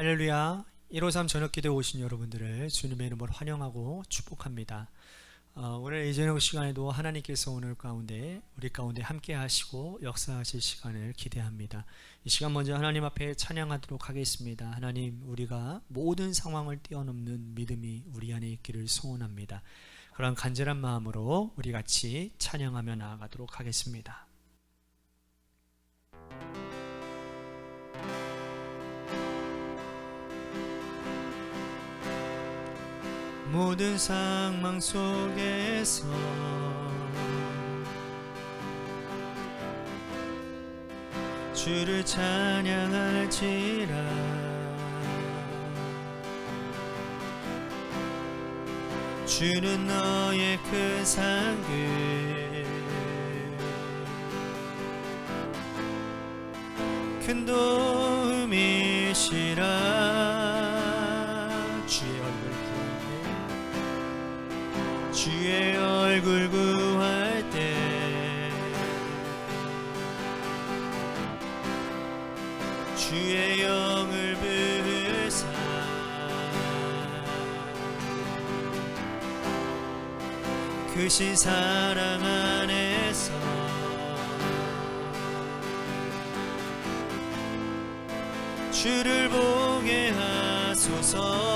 할렐루야. 153 저녁기도에 오신 여러분들을 주님의 이름으로 환영하고 축복합니다. 오늘 이 저녁 시간에도 하나님께서 오늘 우리 가운데 함께 하시고 역사하실 시간을 기대합니다. 이 시간 먼저 하나님 앞에 찬양하도록 하겠습니다. 하나님, 우리가 모든 상황을 뛰어넘는 믿음이 우리 안에 있기를 소원합니다. 그런 간절한 마음으로 우리 같이 찬양하며 나아가도록 하겠습니다. 모든 상황 속에서 주를 찬양할지라. 주는 너의 큰 상급 큰 도움이시라. 주의 얼굴 구할 때 주의 영을 부으사 크신 사랑 안에서 주를 보게 하소서.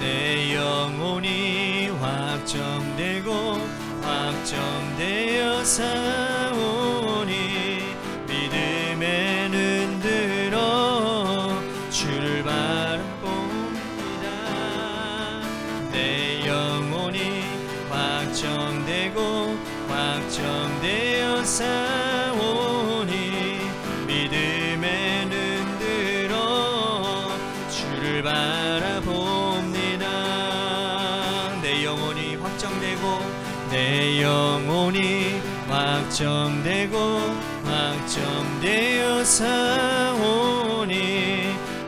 내 영혼이 확정되고 확정되어 사오니 믿음에 눈 들어 주를 바라봅니다. 내 영혼이 확정되고 확정되어 사오니 믿음에 눈 들어 주를 바라봅니다. 내 영혼이 확정되고 확정되어 사오니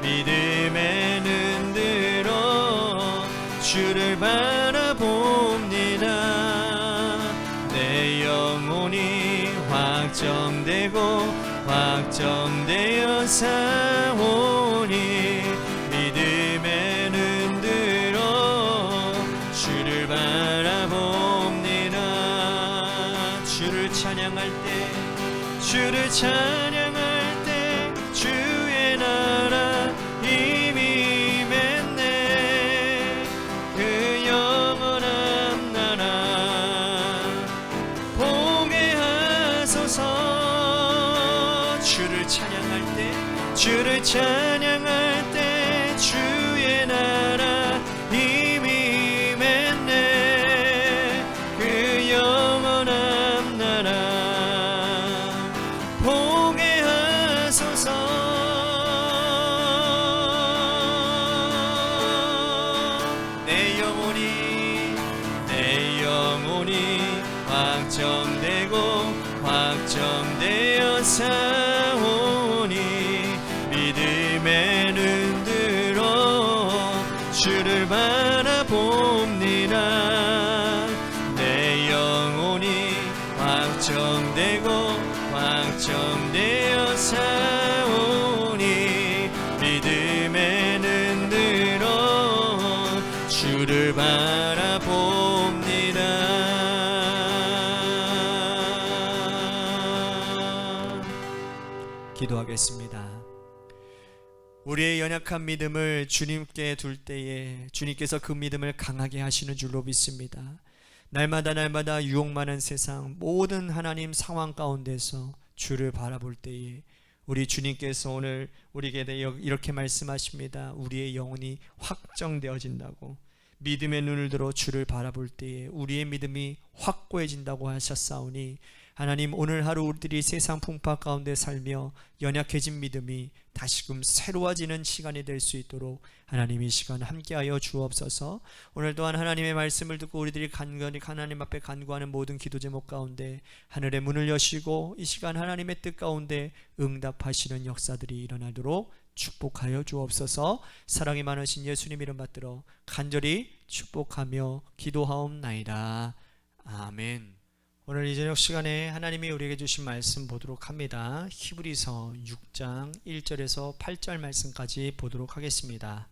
믿음에 눈 들어 주를 바라봅니다. 내 영혼이 확정되고 확정되어 사오니 믿음에 눈 들어 주를 바라봅니다. 주를 찬양할 때 주의 나라 이미 맺네. 그 영원한 나라 보게 하소서. 주를 찬양할 때 주의 나라 이미 맺네. 그 영원한 나라 보게 하소서. 내 영혼이 확정되고 확정되어 사오니 믿음에 눈 들어 주를 바라봅니다. 내 영혼이 확정되고 확정되어 사오니 믿음에 눈 들어 주를 바라봅니다. 기도하겠습니다. 우리의 연약한 믿음을 주님께 둘 때에 주님께서 그 믿음을 강하게 하시는 줄로 믿습니다. 날마다 유혹 많은 세상 모든 하나님 상황 가운데서 주를 바라볼 때에 우리 주님께서 오늘 우리에게 대해 이렇게 말씀하십니다. 우리의 영혼이 확정되어진다고. 믿음의 눈을 들어 주를 바라볼 때에 우리의 믿음이 확고해진다고 하셨사오니 하나님, 오늘 하루 우리들이 세상 풍파 가운데 살며 연약해진 믿음이 다시금 새로워지는 시간이 될 수 있도록 하나님 이 시간 함께하여 주옵소서. 오늘 또한 하나님의 말씀을 듣고 우리들이 간절히 하나님 앞에 간구하는 모든 기도 제목 가운데 하늘의 문을 여시고 이 시간 하나님의 뜻 가운데 응답하시는 역사들이 일어나도록 축복하여 주옵소서. 사랑이 많으신 예수님 이름 받들어 간절히 축복하며 기도하옵나이다. 아멘. 오늘 이 저녁 시간에 하나님이 우리에게 주신 말씀 보도록 합니다. 히브리서 6장 1절에서 8절 말씀까지 보도록 하겠습니다.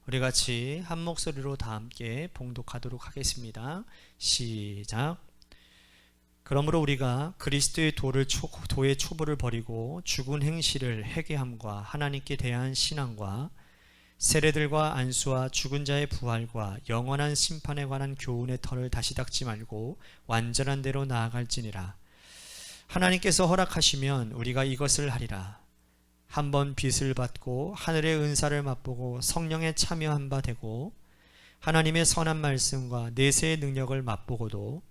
우리 같이 한 목소리로 다 함께 봉독하도록 하겠습니다. 시작. 그러므로 우리가 그리스도의 도의 초보를 버리고 죽은 행실을 회개함과 하나님께 대한 신앙과 세례들과 안수와 죽은 자의 부활과 영원한 심판에 관한 교훈의 털을 다시 닦지 말고 완전한 대로 나아갈지니라. 하나님께서 허락하시면 우리가 이것을 하리라. 한번 빚을 받고 하늘의 은사를 맛보고 성령에 참여한 바 되고 하나님의 선한 말씀과 내세의 능력을 맛보고도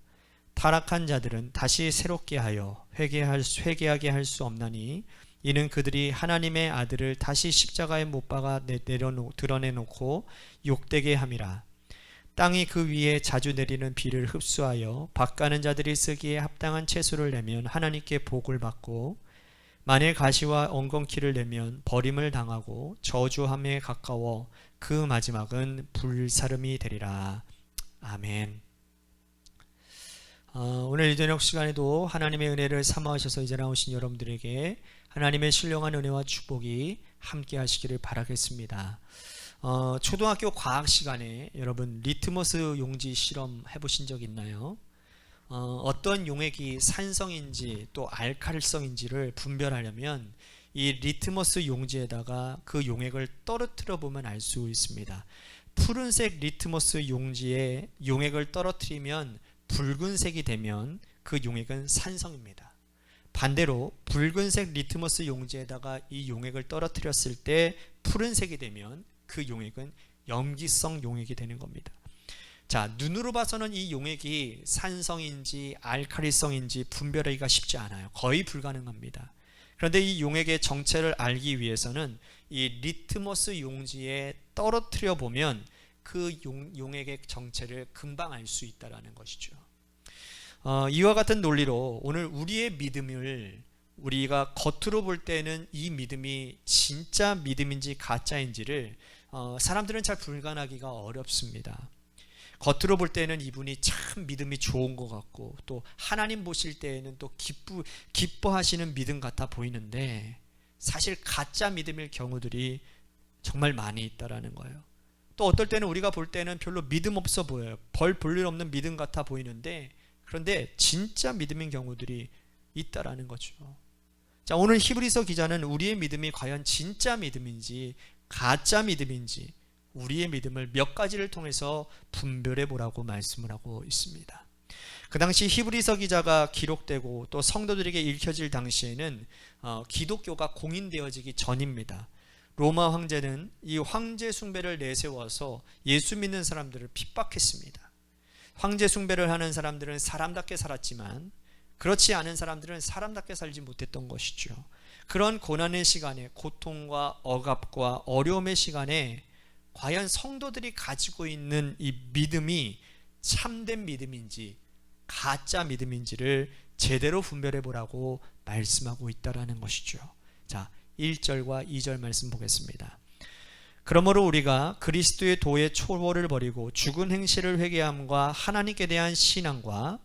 타락한 자들은 다시 새롭게 하여 회개하게 할 수 없나니 이는 그들이 하나님의 아들을 다시 십자가에 못 박아 드러내놓고 욕되게 함이라. 땅이 그 위에 자주 내리는 비를 흡수하여 밭가는 자들이 쓰기에 합당한 채소를 내면 하나님께 복을 받고 만일 가시와 엉겅퀴를 내면 버림을 당하고 저주함에 가까워 그 마지막은 불사름이 되리라. 아멘. 오늘 이 저녁 시간에도 하나님의 은혜를 삼아오셔서 이제 나오신 여러분들에게 하나님의 신령한 은혜와 축복이 함께 하시기를 바라겠습니다. 초등학교 과학 시간에 여러분 리트머스 용지 실험 해보신 적 있나요? 어떤 용액이 산성인지 또 알칼리성인지를 분별하려면 이 리트머스 용지에다가 그 용액을 떨어뜨려 보면 알 수 있습니다. 푸른색 리트머스 용지에 용액을 떨어뜨리면 붉은색이 되면 그 용액은 산성입니다. 반대로 붉은색 리트머스 용지에다가 이 용액을 떨어뜨렸을 때 푸른색이 되면 그 용액은 염기성 용액이 되는 겁니다. 자, 눈으로 봐서는 이 용액이 산성인지 알칼리성인지 분별하기가 쉽지 않아요. 거의 불가능합니다. 그런데 이 용액의 정체를 알기 위해서는 이 리트머스 용지에 떨어뜨려 보면 그 용액의 정체를 금방 알 수 있다는 것이죠. 이와 같은 논리로 오늘 우리의 믿음을 우리가 겉으로 볼 때는 이 믿음이 진짜 믿음인지 가짜인지를 사람들은 잘 분간하기가 어렵습니다. 겉으로 볼 때는 이분이 참 믿음이 좋은 것 같고 또 하나님 보실 때에는 또 기뻐하시는 믿음 같아 보이는데 사실 가짜 믿음일 경우들이 정말 많이 있다라는 거예요. 또 어떨 때는 우리가 볼 때는 별로 믿음 없어 보여요. 별 볼 일 없는 믿음 같아 보이는데 그런데 진짜 믿음인 경우들이 있다라는 거죠. 자, 오늘 히브리서 기자는 우리의 믿음이 과연 진짜 믿음인지 가짜 믿음인지 우리의 믿음을 몇 가지를 통해서 분별해 보라고 말씀을 하고 있습니다. 그 당시 히브리서 기자가 기록되고 또 성도들에게 읽혀질 당시에는 기독교가 공인되어지기 전입니다. 로마 황제는 이 황제 숭배를 내세워서 예수 믿는 사람들을 핍박했습니다. 황제 숭배를 하는 사람들은 사람답게 살았지만 그렇지 않은 사람들은 사람답게 살지 못했던 것이죠. 그런 고난의 시간에 고통과 억압과 어려움의 시간에 과연 성도들이 가지고 있는 이 믿음이 참된 믿음인지 가짜 믿음인지를 제대로 분별해 보라고 말씀하고 있다라는 것이죠. 자, 1절과 2절 말씀 보겠습니다. 그러므로 우리가 그리스도의 도의 초보를 버리고 죽은 행실을 회개함과 하나님께 대한 신앙과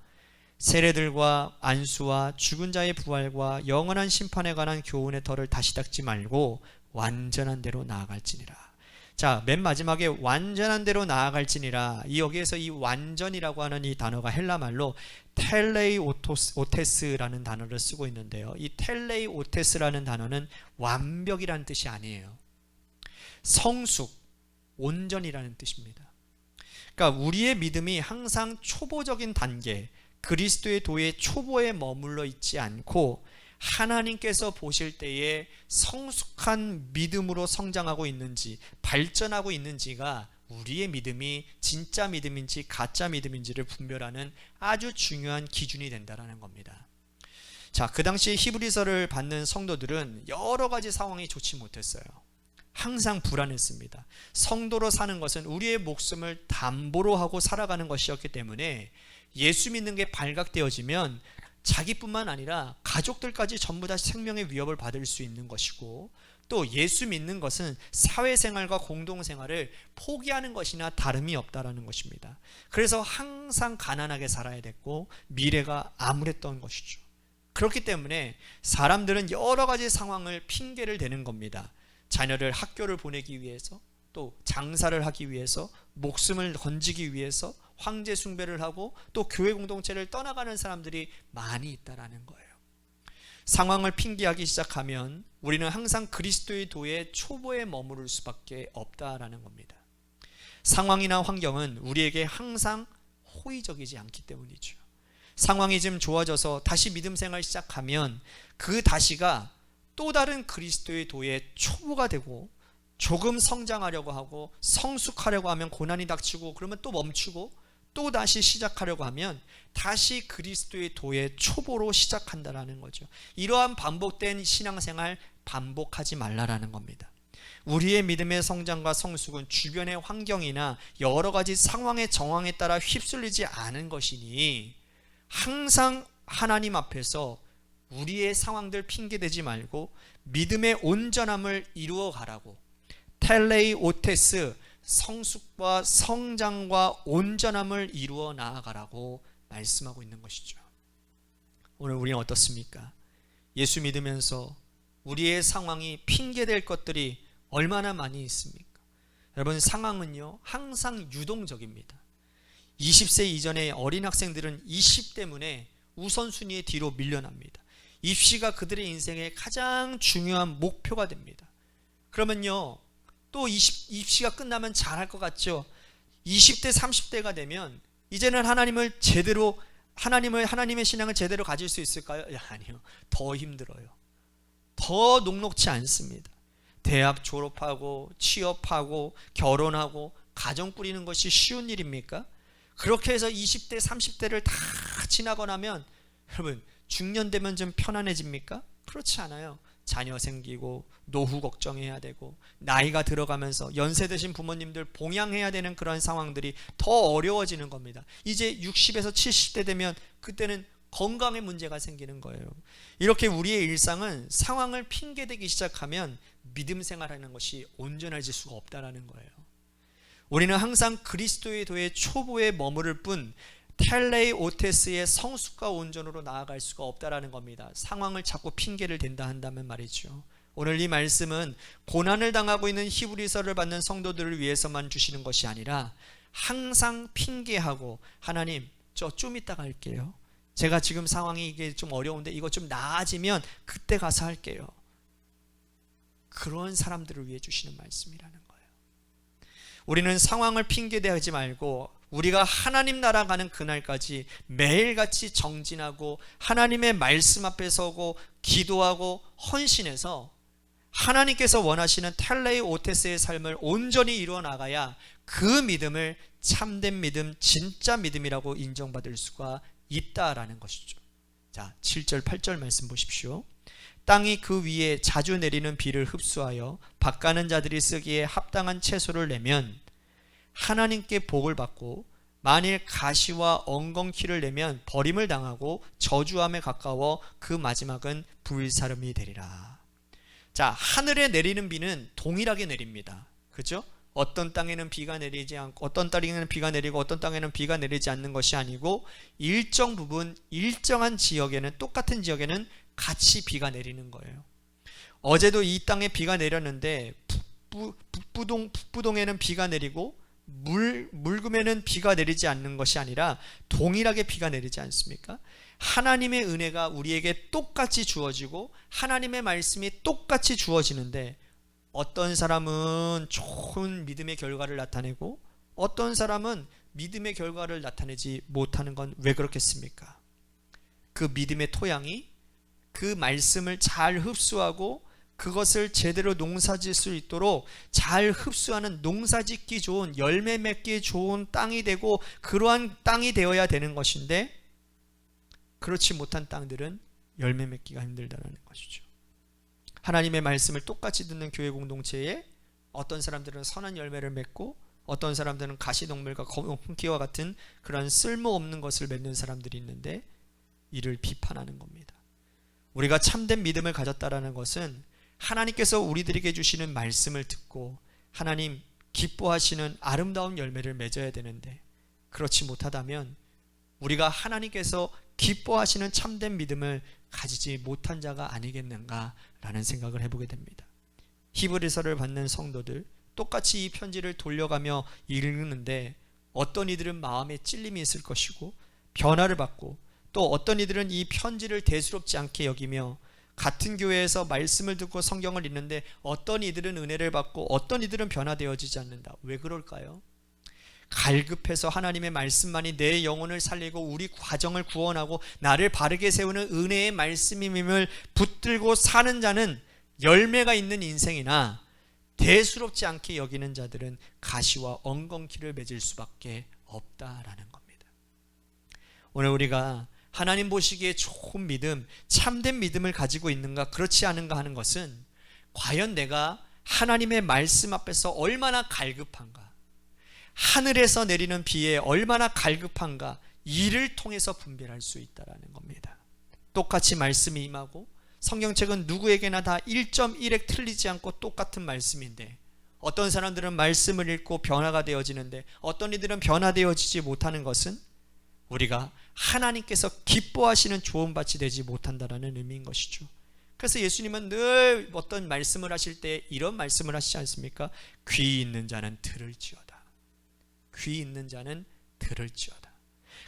세례들과 안수와 죽은 자의 부활과 영원한 심판에 관한 교훈의 털을 다시 닦지 말고 완전한 대로 나아갈지니라. 자, 맨 마지막에 완전한 대로 나아갈지니라. 여기에서 이 완전이라고 하는 이 단어가 헬라말로 텔레이오테스라는 단어를 쓰고 있는데요. 이 텔레이오테스라는 단어는 완벽이라는 뜻이 아니에요. 성숙, 온전이라는 뜻입니다. 그러니까 우리의 믿음이 항상 초보적인 단계, 그리스도의 도의 초보에 머물러 있지 않고 하나님께서 보실 때에 성숙한 믿음으로 성장하고 있는지 발전하고 있는지가 우리의 믿음이 진짜 믿음인지 가짜 믿음인지를 분별하는 아주 중요한 기준이 된다는 겁니다. 자, 그 당시 히브리서를 받는 성도들은 여러 가지 상황이 좋지 못했어요. 항상 불안했습니다. 성도로 사는 것은 우리의 목숨을 담보로 하고 살아가는 것이었기 때문에 예수 믿는 게 발각되어지면 자기뿐만 아니라 가족들까지 전부 다 생명의 위협을 받을 수 있는 것이고 또 예수 믿는 것은 사회생활과 공동생활을 포기하는 것이나 다름이 없다라는 것입니다. 그래서 항상 가난하게 살아야 됐고 미래가 암울했던 것이죠. 그렇기 때문에 사람들은 여러 가지 상황을 핑계를 대는 겁니다. 자녀를 학교를 보내기 위해서, 또 장사를 하기 위해서, 목숨을 건지기 위해서 황제 숭배를 하고 또 교회 공동체를 떠나가는 사람들이 많이 있다라는 거예요. 상황을 핑계하기 시작하면 우리는 항상 그리스도의 도의 초보에 머무를 수밖에 없다라는 겁니다. 상황이나 환경은 우리에게 항상 호의적이지 않기 때문이죠. 상황이 좀 좋아져서 다시 믿음 생활 시작하면 그 다시가 또 다른 그리스도의 도의 초보가 되고, 조금 성장하려고 하고 성숙하려고 하면 고난이 닥치고 그러면 또 멈추고, 또 다시 시작하려고 하면 다시 그리스도의 도의 초보로 시작한다라는 거죠. 이러한 반복된 신앙생활 반복하지 말라라는 겁니다. 우리의 믿음의 성장과 성숙은 주변의 환경이나 여러 가지 상황의 정황에 따라 휩쓸리지 않은 것이니 항상 하나님 앞에서 우리의 상황들 핑계대지 말고 믿음의 온전함을 이루어 가라고, 텔레이오테스, 성숙과 성장과 온전함을 이루어 나아가라고 말씀하고 있는 것이죠. 오늘 우리는 어떻습니까? 예수 믿으면서 우리의 상황이 핑계될 것들이 얼마나 많이 있습니까? 여러분, 상황은요 항상 유동적입니다. 20세 이전의 어린 학생들은 입시 때문에 우선순위의 뒤로 밀려납니다. 입시가 그들의 인생의 가장 중요한 목표가 됩니다. 그러면요 또 입시가 끝나면 잘할 것 같죠? 20대 30대가 되면 이제는 하나님의 신앙을 제대로 가질 수 있을까요? 아니요, 더 힘들어요. 더 녹록지 않습니다. 대학 졸업하고 취업하고 결혼하고 가정 꾸리는 것이 쉬운 일입니까? 그렇게 해서 20대 30대를 다 지나고 나면 여러분 중년 되면 좀 편안해집니까? 그렇지 않아요. 자녀 생기고 노후 걱정해야 되고 나이가 들어가면서 연세 드신 부모님들 봉양해야 되는 그런 상황들이 더 어려워지는 겁니다. 이제 60에서 70대 되면 그때는 건강에 문제가 생기는 거예요. 이렇게 우리의 일상은 상황을 핑계대기 시작하면 믿음 생활하는 것이 온전해질 수가 없다라는 거예요. 우리는 항상 그리스도의 도의 초보에 머무를 뿐 텔레이오테스의 성숙과 온전으로 나아갈 수가 없다라는 겁니다. 상황을 자꾸 핑계를 댄다 한다면 말이죠. 오늘 이 말씀은 고난을 당하고 있는 히브리서를 받는 성도들을 위해서만 주시는 것이 아니라 항상 핑계하고 하나님 저 좀 이따가 할게요. 제가 지금 상황이 이게 좀 어려운데 이거 좀 나아지면 그때 가서 할게요. 그런 사람들을 위해 주시는 말씀이라는 거예요. 우리는 상황을 핑계대지 말고 우리가 하나님 나라 가는 그날까지 매일같이 정진하고 하나님의 말씀 앞에 서고 기도하고 헌신해서 하나님께서 원하시는 텔레이오테스의 삶을 온전히 이루어 나가야 그 믿음을 참된 믿음, 진짜 믿음이라고 인정받을 수가 있다라는 것이죠. 자, 7절 8절 말씀 보십시오. 땅이 그 위에 자주 내리는 비를 흡수하여 밭가는 자들이 쓰기에 합당한 채소를 내면 하나님께 복을 받고, 만일 가시와 엉겅퀴를 내면 버림을 당하고 저주함에 가까워 그 마지막은 불사름이 되리라. 자, 하늘에 내리는 비는 동일하게 내립니다. 그렇죠? 어떤 땅에는 비가 내리지 않고 어떤 땅에는 비가 내리고 어떤 땅에는 비가 내리지 않는 것이 아니고 일정 부분 일정한 지역에는, 똑같은 지역에는 같이 비가 내리는 거예요. 어제도 이 땅에 비가 내렸는데 북부동에는 비가 내리고 물금에는 비가 내리지 않는 것이 아니라 동일하게 비가 내리지 않습니까? 하나님의 은혜가 우리에게 똑같이 주어지고 하나님의 말씀이 똑같이 주어지는데 어떤 사람은 좋은 믿음의 결과를 나타내고 어떤 사람은 믿음의 결과를 나타내지 못하는 건 왜 그렇겠습니까? 그 믿음의 토양이 그 말씀을 잘 흡수하고 그것을 제대로 농사질 수 있도록 잘 흡수하는, 농사짓기 좋은, 열매 맺기 좋은 땅이 되고 그러한 땅이 되어야 되는 것인데 그렇지 못한 땅들은 열매 맺기가 힘들다는 것이죠. 하나님의 말씀을 똑같이 듣는 교회 공동체에 어떤 사람들은 선한 열매를 맺고 어떤 사람들은 가시동물과 엉겅퀴와 같은 그런 쓸모없는 것을 맺는 사람들이 있는데 이를 비판하는 겁니다. 우리가 참된 믿음을 가졌다라는 것은 하나님께서 우리들에게 주시는 말씀을 듣고 하나님 기뻐하시는 아름다운 열매를 맺어야 되는데, 그렇지 못하다면 우리가 하나님께서 기뻐하시는 참된 믿음을 가지지 못한 자가 아니겠는가라는 생각을 해보게 됩니다. 히브리서를 받는 성도들, 똑같이 이 편지를 돌려가며 읽는데 어떤 이들은 마음에 찔림이 있을 것이고 변화를 받고, 또 어떤 이들은 이 편지를 대수롭지 않게 여기며 같은 교회에서 말씀을 듣고 성경을 읽는데 어떤 이들은 은혜를 받고 어떤 이들은 변화되어지지 않는다. 왜 그럴까요? 갈급해서 하나님의 말씀만이 내 영혼을 살리고 우리 가정을 구원하고 나를 바르게 세우는 은혜의 말씀임을 붙들고 사는 자는 열매가 있는 인생이나, 대수롭지 않게 여기는 자들은 가시와 엉겅퀴를 맺을 수밖에 없다라는 겁니다. 오늘 우리가 하나님 보시기에 좋은 믿음, 참된 믿음을 가지고 있는가 그렇지 않은가 하는 것은 과연 내가 하나님의 말씀 앞에서 얼마나 갈급한가, 하늘에서 내리는 비에 얼마나 갈급한가, 이를 통해서 분별할 수 있다는 겁니다. 똑같이 말씀이 임하고 성경책은 누구에게나 다 1.1획 틀리지 않고 똑같은 말씀인데, 어떤 사람들은 말씀을 읽고 변화가 되어지는데 어떤 이들은 변화되어지지 못하는 것은 우리가 하나님께서 기뻐하시는 좋은 밭이 되지 못한다는 의미인 것이죠. 그래서 예수님은 늘 어떤 말씀을 하실 때 이런 말씀을 하시지 않습니까? 귀 있는 자는 들을지어다. 귀 있는 자는 들을지어다.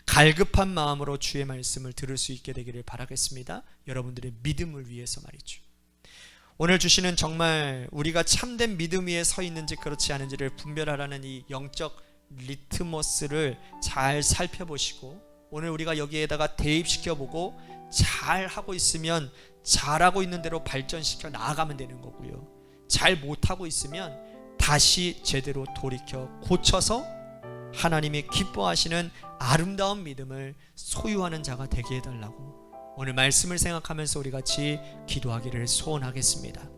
갈급한 마음으로 주의 말씀을 들을 수 있게 되기를 바라겠습니다. 여러분들의 믿음을 위해서 말이죠. 오늘 주시는 정말 우리가 참된 믿음 위에 서 있는지 그렇지 않은지를 분별하라는 이 영적 리트머스를 잘 살펴보시고, 오늘 우리가 여기에다가 대입시켜보고 잘 하고 있으면 잘하고 있는 대로 발전시켜 나아가면 되는 거고요. 잘 못하고 있으면 다시 제대로 돌이켜 고쳐서 하나님이 기뻐하시는 아름다운 믿음을 소유하는 자가 되게 해달라고 오늘 말씀을 생각하면서 우리 같이 기도하기를 소원하겠습니다.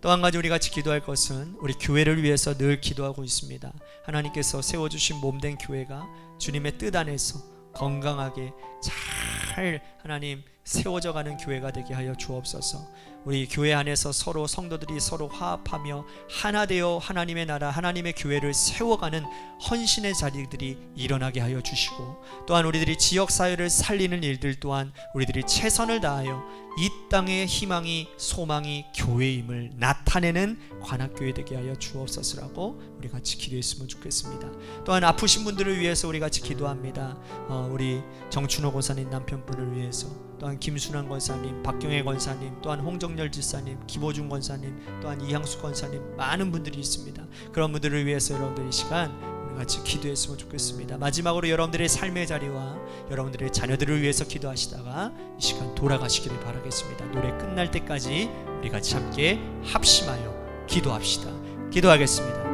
또 한 가지 우리 같이 기도할 것은 우리 교회를 위해서 늘 기도하고 있습니다. 하나님께서 세워주신 몸된 교회가 주님의 뜻 안에서 건강하게 잘 하나님 세워져가는 교회가 되게 하여 주옵소서. 우리 교회 안에서 서로 성도들이 서로 화합하며 하나 되어 하나님의 나라 하나님의 교회를 세워가는 헌신의 자리들이 일어나게 하여 주시고, 또한 우리들이 지역사회를 살리는 일들 또한 우리들이 최선을 다하여 이 땅의 희망이 소망이 교회임을 나타내는 관악교회 되게 하여 주옵소서라고 우리 같이 기도했으면 좋겠습니다. 또한 아프신 분들을 위해서 우리 같이 기도합니다. 우리 정춘호 권사님 남편분을 위해서, 또한 김순환 권사님, 박경혜 권사님, 또한 홍정열 지사님, 김호중 권사님, 또한 이향수 권사님, 많은 분들이 있습니다. 그런 분들을 위해서 여러분들 이 시간 우리 같이 기도했으면 좋겠습니다. 마지막으로 여러분들의 삶의 자리와 여러분들의 자녀들을 위해서 기도하시다가 이 시간 돌아가시기를 바라겠습니다. 노래 끝날 때까지 우리 같이 함께 합심하여 기도합시다. 기도하겠습니다.